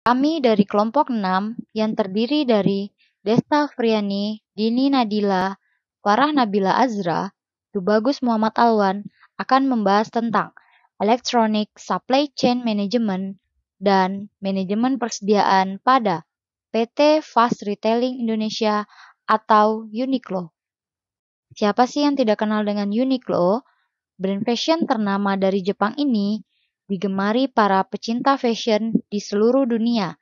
Kami dari kelompok 6 yang terdiri dari Desta Afriani, Dini Nadila, Farah Nabila Azra, Tubagus Muhammad Alwan akan membahas tentang Electronic Supply Chain Management dan manajemen persediaan pada PT Fast Retailing Indonesia atau Uniqlo. Siapa sih yang tidak kenal dengan Uniqlo? Brand fashion ternama dari Jepang ini digemari para pecinta fashion di seluruh dunia.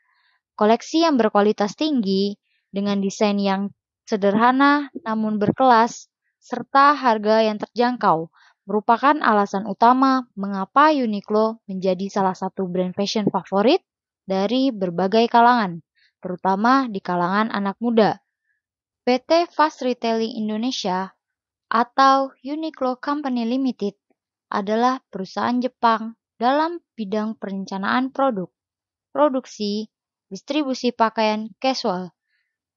Koleksi yang berkualitas tinggi, dengan desain yang sederhana namun berkelas, serta harga yang terjangkau, merupakan alasan utama mengapa Uniqlo menjadi salah satu brand fashion favorit dari berbagai kalangan, terutama di kalangan anak muda. PT Fast Retailing Indonesia atau Uniqlo Company Limited adalah perusahaan Jepang dalam bidang perencanaan produk, produksi, distribusi pakaian casual.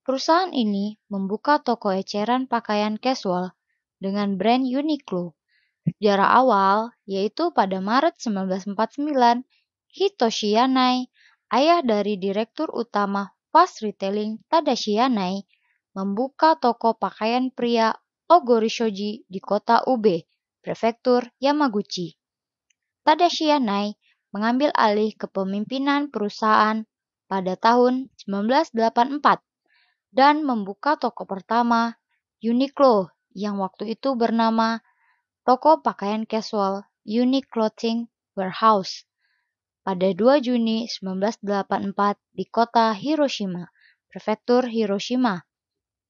Perusahaan ini membuka toko eceran pakaian casual dengan brand Uniqlo. Sejarah awal yaitu pada Maret 1949, Hitoshi Yanai, ayah dari Direktur Utama Fast Retailing Tadashi Yanai, membuka toko pakaian pria Ogori Shoji di kota Ube, Prefektur Yamaguchi. Tadashi Yanai mengambil alih kepemimpinan perusahaan pada tahun 1984 dan membuka toko pertama, Uniqlo, yang waktu itu bernama Toko Pakaian Casual Unique Clothing Warehouse pada 2 Juni 1984 di kota Hiroshima, Prefektur Hiroshima.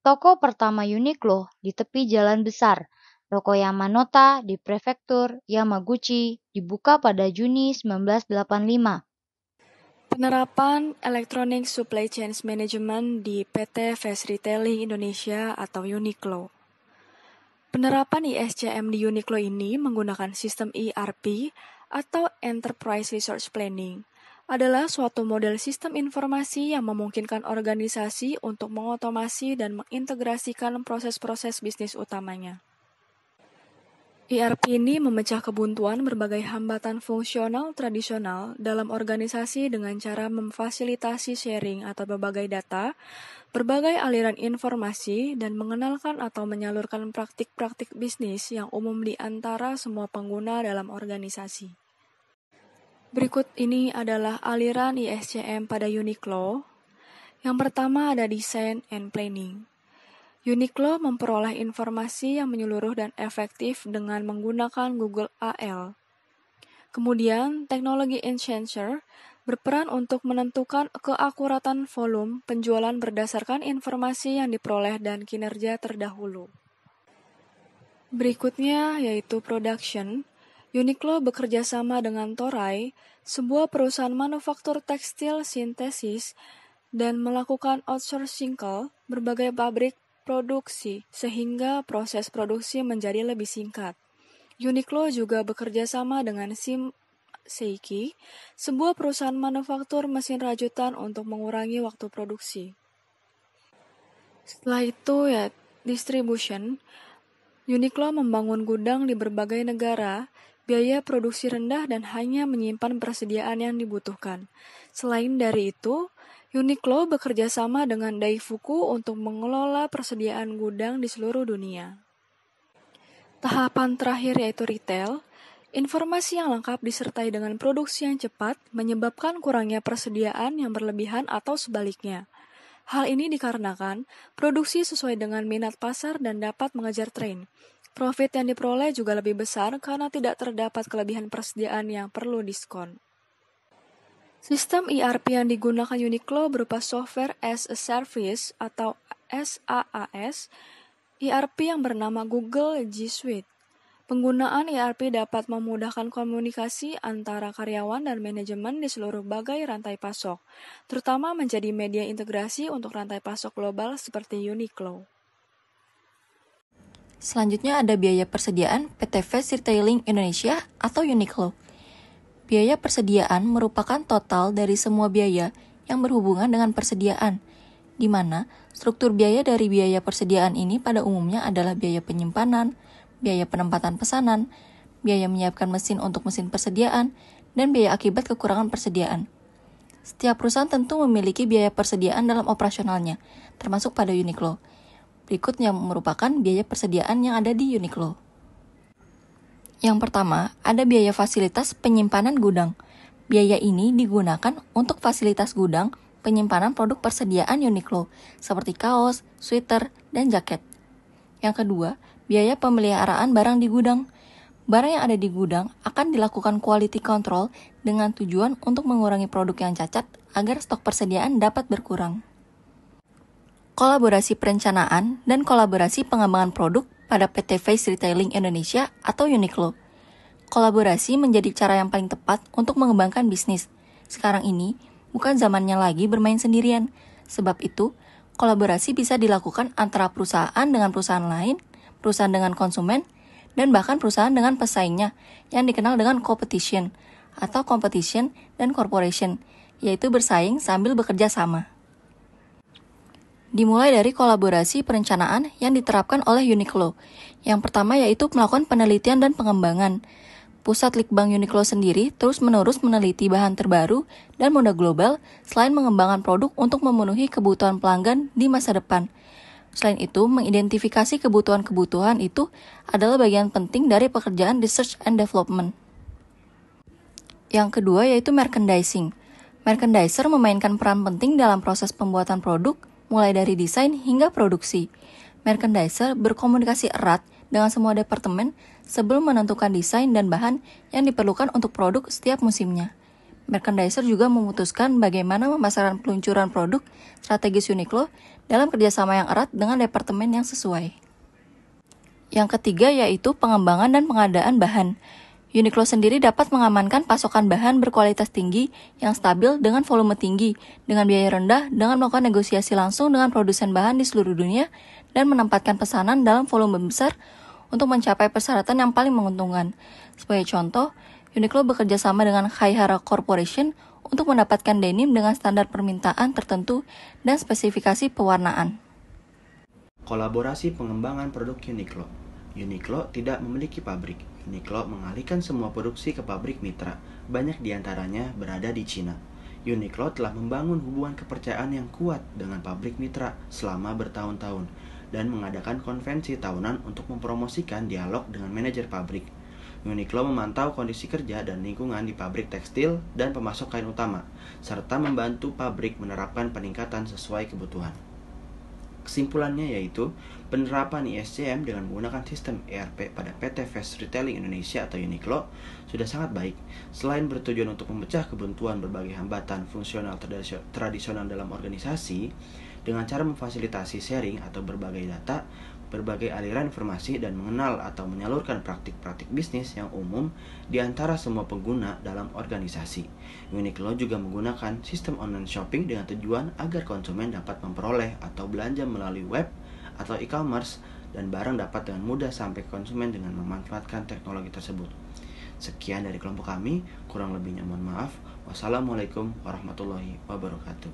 Toko pertama Uniqlo di tepi jalan besar, Toko Yamanota di Prefektur Yamaguchi, dibuka pada Juni 1985. Penerapan Electronic Supply Chain Management di PT Fast Retailing Indonesia atau Uniqlo. Penerapan ISCM di Uniqlo ini menggunakan sistem ERP atau Enterprise Resource Planning. Adalah suatu model sistem informasi yang memungkinkan organisasi untuk mengotomasi dan mengintegrasikan proses-proses bisnis utamanya. ERP ini memecah kebuntuan berbagai hambatan fungsional tradisional dalam organisasi dengan cara memfasilitasi sharing atau berbagai data, berbagai aliran informasi, dan mengenalkan atau menyalurkan praktik-praktik bisnis yang umum di antara semua pengguna dalam organisasi. Berikut ini adalah aliran ISCM pada Uniqlo. Yang pertama ada Design and Planning. Uniqlo memperoleh informasi yang menyeluruh dan efektif dengan menggunakan Google AL. Kemudian, teknologi Enhancer berperan untuk menentukan keakuratan volume penjualan berdasarkan informasi yang diperoleh dan kinerja terdahulu. Berikutnya yaitu Production. Uniqlo bekerja sama dengan Toray, sebuah perusahaan manufaktur tekstil sintesis, dan melakukan outsourcing ke berbagai pabrik produksi, sehingga proses produksi menjadi lebih singkat. Uniqlo juga bekerja sama dengan Seiki, sebuah perusahaan manufaktur mesin rajutan untuk mengurangi waktu produksi. Setelah itu ya distribution. Uniqlo membangun gudang di berbagai negara, biaya produksi rendah dan hanya menyimpan persediaan yang dibutuhkan. Selain dari itu, Uniqlo bekerja sama dengan Daifuku untuk mengelola persediaan gudang di seluruh dunia. Tahapan terakhir yaitu retail. Informasi yang lengkap disertai dengan produksi yang cepat menyebabkan kurangnya persediaan yang berlebihan atau sebaliknya. Hal ini dikarenakan produksi sesuai dengan minat pasar dan dapat mengejar tren. Profit yang diperoleh juga lebih besar karena tidak terdapat kelebihan persediaan yang perlu diskon. Sistem ERP yang digunakan Uniqlo berupa Software as a Service atau SaaS, ERP yang bernama Google G Suite. Penggunaan ERP dapat memudahkan komunikasi antara karyawan dan manajemen di seluruh bagai rantai pasok, terutama menjadi media integrasi untuk rantai pasok global seperti Uniqlo. Selanjutnya ada biaya persediaan PT Fast Retailing Indonesia atau Uniqlo. Biaya persediaan merupakan total dari semua biaya yang berhubungan dengan persediaan, di mana struktur biaya dari biaya persediaan ini pada umumnya adalah biaya penyimpanan, biaya penempatan pesanan, biaya menyiapkan mesin untuk mesin persediaan, dan biaya akibat kekurangan persediaan. Setiap perusahaan tentu memiliki biaya persediaan dalam operasionalnya, termasuk pada Uniqlo. Berikut yang merupakan biaya persediaan yang ada di Uniqlo. Yang pertama, ada biaya fasilitas penyimpanan gudang. Biaya ini digunakan untuk fasilitas gudang penyimpanan produk persediaan Uniqlo, seperti kaos, sweater, dan jaket. Yang kedua, biaya pemeliharaan barang di gudang. Barang yang ada di gudang akan dilakukan quality control dengan tujuan untuk mengurangi produk yang cacat agar stok persediaan dapat berkurang. Kolaborasi perencanaan dan kolaborasi pengembangan produk pada PT Face Retailing Indonesia atau Uniqlo. Kolaborasi menjadi cara yang paling tepat untuk mengembangkan bisnis. Sekarang ini, bukan zamannya lagi bermain sendirian. Sebab itu, kolaborasi bisa dilakukan antara perusahaan dengan perusahaan lain, perusahaan dengan konsumen, dan bahkan perusahaan dengan pesaingnya yang dikenal dengan competition atau competition dan corporation, yaitu bersaing sambil bekerja sama. Dimulai dari kolaborasi perencanaan yang diterapkan oleh Uniqlo. Yang pertama yaitu melakukan penelitian dan pengembangan. Pusat Litbang Uniqlo sendiri terus-menerus meneliti bahan terbaru dan moda global selain mengembangkan produk untuk memenuhi kebutuhan pelanggan di masa depan. Selain itu, mengidentifikasi kebutuhan-kebutuhan itu adalah bagian penting dari pekerjaan research and development. Yang kedua yaitu merchandising. Merchandiser memainkan peran penting dalam proses pembuatan produk, mulai dari desain hingga produksi. Merchandiser berkomunikasi erat dengan semua departemen sebelum menentukan desain dan bahan yang diperlukan untuk produk setiap musimnya. Merchandiser juga memutuskan bagaimana memasarkan peluncuran produk strategis Uniqlo dalam kerjasama yang erat dengan departemen yang sesuai. Yang ketiga yaitu pengembangan dan pengadaan bahan. Uniqlo sendiri dapat mengamankan pasokan bahan berkualitas tinggi yang stabil dengan volume tinggi, dengan biaya rendah, dengan melakukan negosiasi langsung dengan produsen bahan di seluruh dunia, dan menempatkan pesanan dalam volume besar untuk mencapai persyaratan yang paling menguntungkan. Sebagai contoh, Uniqlo bekerja sama dengan Kaihara Corporation untuk mendapatkan denim dengan standar permintaan tertentu dan spesifikasi pewarnaan. Kolaborasi pengembangan produk Uniqlo. Uniqlo tidak memiliki pabrik. Uniqlo mengalihkan semua produksi ke pabrik mitra, banyak diantaranya berada di Cina. Uniqlo telah membangun hubungan kepercayaan yang kuat dengan pabrik mitra selama bertahun-tahun dan mengadakan konvensi tahunan untuk mempromosikan dialog dengan manajer pabrik. Uniqlo memantau kondisi kerja dan lingkungan di pabrik tekstil dan pemasok kain utama, serta membantu pabrik menerapkan peningkatan sesuai kebutuhan. Kesimpulannya yaitu, penerapan ISCM dengan menggunakan sistem ERP pada PT Face Retailing Indonesia atau Uniqlo sudah sangat baik. Selain bertujuan untuk memecah kebuntuan berbagai hambatan fungsional tradisional dalam organisasi, dengan cara memfasilitasi sharing atau berbagai data, berbagai aliran informasi, dan mengenal atau menyalurkan praktik-praktik bisnis yang umum di antara semua pengguna dalam organisasi. Uniqlo juga menggunakan sistem online shopping dengan tujuan agar konsumen dapat memperoleh atau belanja melalui web atau e-commerce dan barang dapat dengan mudah sampai ke konsumen dengan memanfaatkan teknologi tersebut. Sekian dari kelompok kami, kurang lebihnya mohon maaf. Wassalamualaikum warahmatullahi wabarakatuh.